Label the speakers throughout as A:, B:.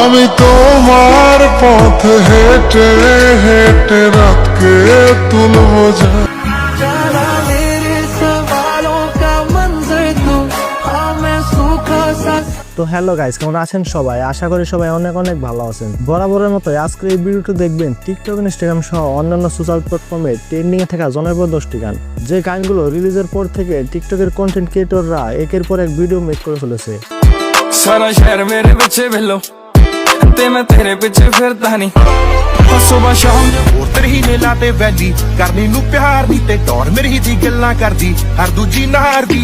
A: আমি তোমার পথ হেঁটে হেঁটে রাতকে তুলবো যা।
B: তো হ্যালো গাইস, কেমন আছেন সবাই? আশা করি সবাই অনেক অনেক ভালো আছেন। বরাবরের মতো আজকের এই ভিডিওটি দেখবেন টিকটক, ইনস্টাগ্রাম সহ অন্যান্য সোশ্যাল প্ল্যাটফর্মে ট্রেন্ডিং এ থাকা জনপ্রিয় 10টি গান, যে গানগুলো রিলিজের পর থেকে টিকটকের কন্টেন্ট ক্রিয়েটররা একের পর এক ভিডিও মেক করে ফেলেছে।
C: सारा शहर मेरे पीछे भेलो ते मैं तेरे पीछे फिरदा नहीं सुबह शाम
D: तेरे ही ने लाते वैली करनी नू प्यार दी ते टौर मेरी ही दी गल्ला करदी हर दूजी नार दी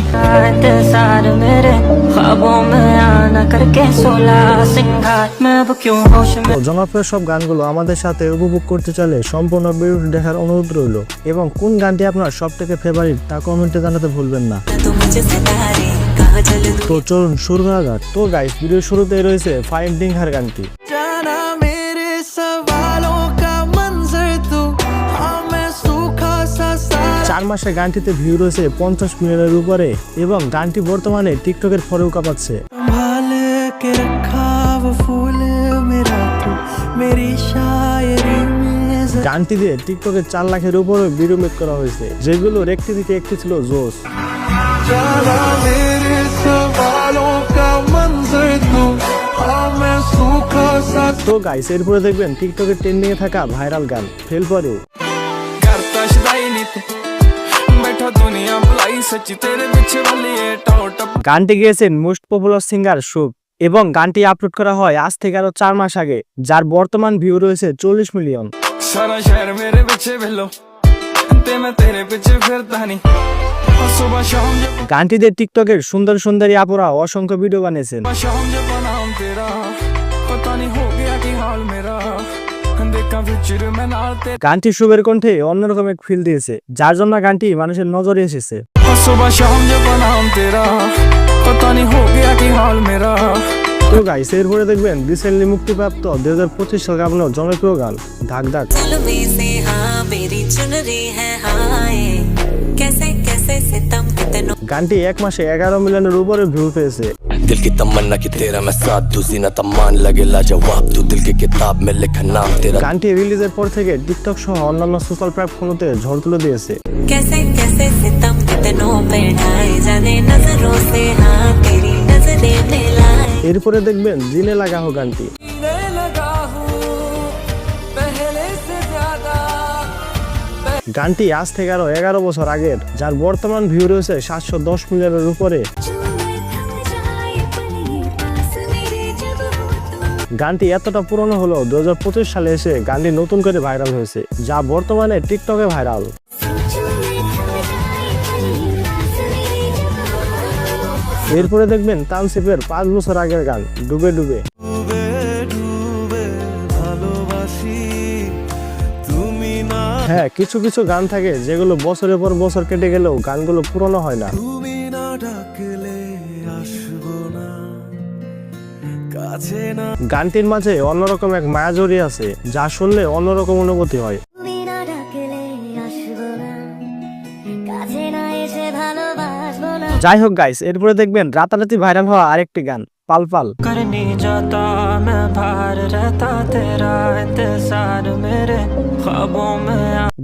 E: इंतजार मेरे ख्वाबों में आना करके सोला सिंगार मैं अब क्यों होश में।
B: জনপ্রিয় সব গানগুলো আমাদের সাথে উপভোগ করতে চাইলে সম্পূর্ণ ভিডিওটি দেখার অনুরোধ রইল, এবং কোন গানটি আপনার সবথেকে ফেভারিট তা কমেন্টে জানাতে ভুলবেন না। তো চলুন শুরু করা যাক। তো গাইস, ভিডিওর শুরুতেই রয়েছে ফাইন্ডিং হার গানটি। 4 মাসে গানটিতে ভিউ রয়েছে 50 মিলিয়নের উপরে, এবং গানটি বর্তমানে টিকটকের ফরেও কাঁপাচ্ছে। গানটি দিয়ে টিকটকে 4 লাখের উপরে ভিডিও মেক করা হয়েছে, যেগুলোর একটি থেকে একটি ছিল জোস। তো গাইস, এরপরে দেখবেন টিকটকের ট্রেন্ডিং এ থাকা ভাইরাল গান ফেল পরেও।
C: करता शदाई नहीं तू बैठा दुनिया बुलाई सच्ची तेरे पीछे वाली है टॉप
B: গানটি গেয়েছেন মোস্ট পপুলার সিঙ্গার শুভ, এবং গানটি আপলোড করা হয় আজ থেকে আরো 4 মাস আগে, যার বর্তমান ভিউ রয়েছে 40 মিলিয়ন।
C: सारा शहर मेरे पीछे भेलो ते मैं तेरे पीछे फिरदा नहीं सुबह शाम
B: গানটি দিয়ে টিকটকের সুন্দর সুন্দরী আপুরা অসংখ্য ভিডিও বানিয়েছেন।
C: शाम जब नाम तेरा पता नहीं हो गया कि हाल मेरा देखा फ्यूचर में नाल तेरा
B: গানটি শুভের কণ্ঠে অন্যরকম এক ফিল দিয়েছে, যার জন্য গানটি মানুষের নজরে এসেছে।
C: सुबह शाम जब नाम तेरा पता नहीं हो गया कि हाल मेरा।
B: তো গাইস, এরপরে দেখবেন রিসেন্টলি মুক্তিপ্রাপ্ত 2025 সাল গানের জনপ্রিয় গান ধাক ধাক। গানটি 1 মাসে 11 মিলিয়নের উপরে ভিউ পেয়েছে।
F: दिल की तमन्ना कि तेरा मैं साथ दूं जीना तमान लगे लाजवाब तू दिल की किताब में लिखा नाम तेरा।
B: গানটি রিলিজের পর থেকে টিকটক সহ অন্যান্য সোশ্যাল প্ল্যাটফর্মে ঝড় তুলে দিয়েছে।
E: कैसे कैसे सितम कितनों पे ढाए जाने नजरों से हाँ तेरी नजरें मिलाए।
B: এরপরে দেখবেন জিনে লাগা হো গানটি। গানটি আজ থেকে আরো 11 বছর আগের, যার বর্তমান ভিউ রয়েছে 710 মিলিয়নের উপরে। গানটি এতটা পুরনো হলো 2025 সালে এসে গানটি নতুন করে ভাইরাল হয়েছে, যা বর্তমানে টিকটকে ভাইরাল। এরপরে দেখবেন তানসিফের 5 বছর আগের গান ডুবে ডুবে। হ্যাঁ, কিছু কিছু গান থাকে যেগুলো বছরের পর বছর কেটে গেলেও গানগুলো পুরনো হয় না। গানটির মাঝে অন্যরকম এক মায়া জড়িয়ে আছে, যা শুনলে অন্যরকম অনুভূতি হয়। যাই হোক গাইস, এরপরে দেখবেন রাতারাতি ভাইরাল হওয়া আরেকটি গান পাল পাল।
E: करने जाता मैं बाहर रहता तेरा इंतजार मेरे ख्वाबों में।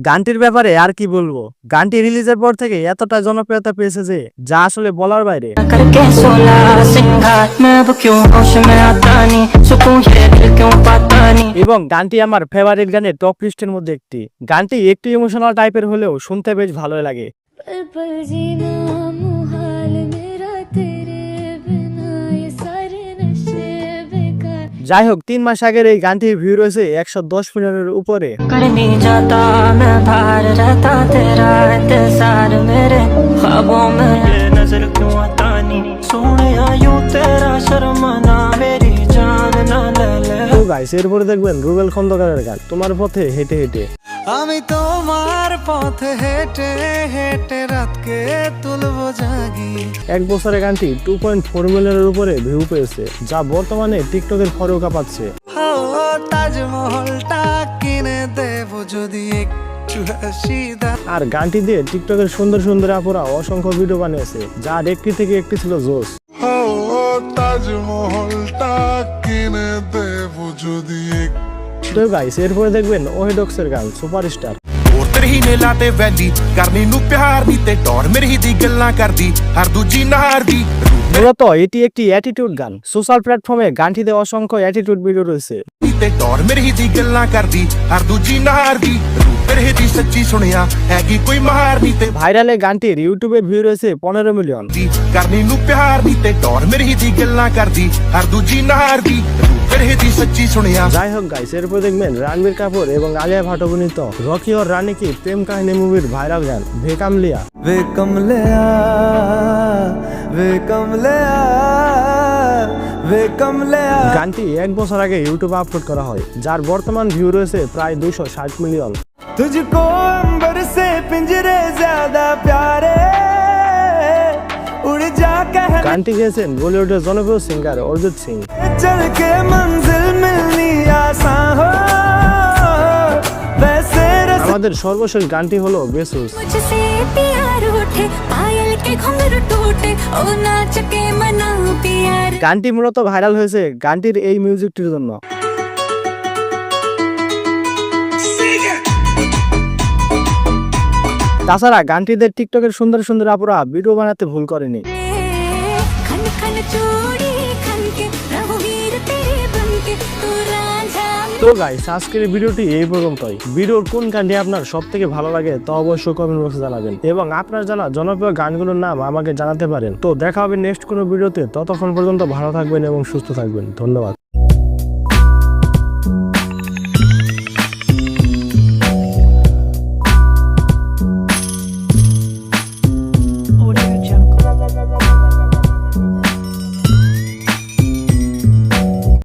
B: গানটির ব্যাপারে আর কি বলবো, গানটি রিলিজের পর থেকে এতটা জনপ্রিয়তা পেয়েছে যে যা আসলে বলার বাইরে।
E: करके सोला सिंगार मैं अब क्यों होश में आता नहीं सुकून ये दिल क्यों पाता नहीं।
B: এবং গানটি আমার ফেভারিট গানের টপ লিস্টের মধ্যে একটি। গানটি একটু ইমোশনাল টাইপের হলেও শুনতে বেশ ভালো লাগে।
G: पल पल जीना मुहाल मेरा तेरे बिना ये सारे नशे बेकार।
B: যাই হোক, 3 মাস আগের এই গানটির ভিউ রয়েছে 110 মিলিয়নের উপরে।
E: करने जाता मैं बाहर रहता तेरा इंतजार मेरे ख्वाबों में ये नजर क्यों आता नहीं सोने यूं तेरा शर्माना मेरी जान ना ले ले।
B: তো গাইস, এরপরে দেখবেন রুবেল খন্দকারের গান তোমার পথে হেঁটে হেঁটে।
H: আমি তোমার পথে হেঁটে হেঁটে রাতকে তুলবো জাগি।
B: 1 বছরে গানটি 2.4 মিলিয়নের উপরে ভিউ পেয়েছে, যা বর্তমানে টিকটকের ফরেও কাঁপাচ্ছে।
H: ও তাজমহলটা কিনে দেব যদি একটু হাসি দাও।
B: আর গানটি দিয়ে টিকটকের সুন্দর সুন্দর আপুরা অসংখ্য ভিডিও বানিয়েছে, যার একটি থেকে একটি ছিল জোস।
A: ও তাজমহলটা কিনে দেব যদি
B: তো গাইস এরপরে দেখবেন ওহেডক্সের গান সুপারস্টার।
D: ਹੋਰ ਤੇਰੇ ਹੀ ਨੇ ਲਾਤੇ ਵੈਲੀ ਕਰਨੀ ਨੂੰ ਪਿਆਰ ਨਹੀਂ ਤੇ ਟੌਰ ਮੇਰੀ ਦੀ ਗੱਲਾਂ ਕਰਦੀ ਹਰ ਦੂਜੀ ਨਾਰ ਦੀ
B: মূলত এটি একটি অ্যাটিটিউড গান। সোশ্যাল প্ল্যাটফর্মে গানটিতে অসংখ্য অ্যাটিটিউড ভিডিও রয়েছে।
D: ਤੇ ਟੌਰ ਮੇਰੀ ਦੀ ਗੱਲਾਂ ਕਰਦੀ ਹਰ ਦੂਜੀ ਨਾਰ ਦੀ ਰੂਪ ਤੇਰੇ ਦੀ ਸੱਚੀ ਸੁਣਿਆ ਹੈਗੀ ਕੋਈ ਮਾਰ ਨਹੀਂ ਤੇ
B: ভাইরাল এই গানটির ইউটিউবে ভিউ রয়েছে 15 মিলিয়ন।
D: ਦੀ ਕਰਨੀ ਨੂੰ ਪਿਆਰ ਨਹੀਂ ਤੇ ਟੌਰ ਮੇਰੀ ਦੀ ਗੱਲਾਂ ਕਰਦੀ ਹਰ ਦੂਜੀ ਨਾਰ ਦੀ ਰੂਪ ਤੇਰੇ ਦੀ ਸੱਚੀ ਸੁਣਿਆ
B: যাই হোক গাইস এরপর দেখবেন রণবীর কাপুর এবং আলিয়া ভাট অভিনীত রকি और রানী কি প্রেম কাহিনী মুভির ভাইরাল গান वे कमलिया।
H: वे कमलिया वे कमलिया वे कमलिया
B: গানটি 1 বছর আগে ইউটিউবে আপলোড করা হয়, যার বর্তমান ভিউ রয়েছে প্রায় 260 মিলিয়ন।
H: तुझको अंबर से पिंजरे ज्यादा प्यारे उड़ जा कह
B: গানটি গেয়েছেন বলিউডের জনপ্রিয় সিঙ্গার অরিজিৎ সিং।
H: चल के मंजिल मिलनी आसान हो वैसे
B: আমাদের সর্বশেষ গানটি হলো বেসুস।
G: मुझसे प्यार उठे पायल के घुंघरू टूटे ओ नाच के मना प्यार।
B: গানটি মূলত ভাইরাল হয়েছে গানটির এই মিউজিকটির জন্য। তাছাড়া গানটিতে টিকটকের সুন্দর সুন্দর আপুরা ভিডিও বানাতে ভুল করেনি।
G: खन खन चूड़ी खन के रघुवीर तेरे बन के तू रांझा।
B: তো গাইস আজকের ভিডিওটি এই পর্যন্তই। ভিডিওর কোন গানটি আপনার সব থেকে ভালো লাগে তা অবশ্যই কমেন্ট বক্সে জানাবেন এবং আপনার জানা জনপ্রিয় গানগুলোর নাম আমাকে জানাতে পারেন। তো দেখা হবে নেক্সট কোনো ভিডিওতে, ততক্ষণ পর্যন্ত ভালো থাকবেন এবং সুস্থ থাকবেন। ধন্যবাদ।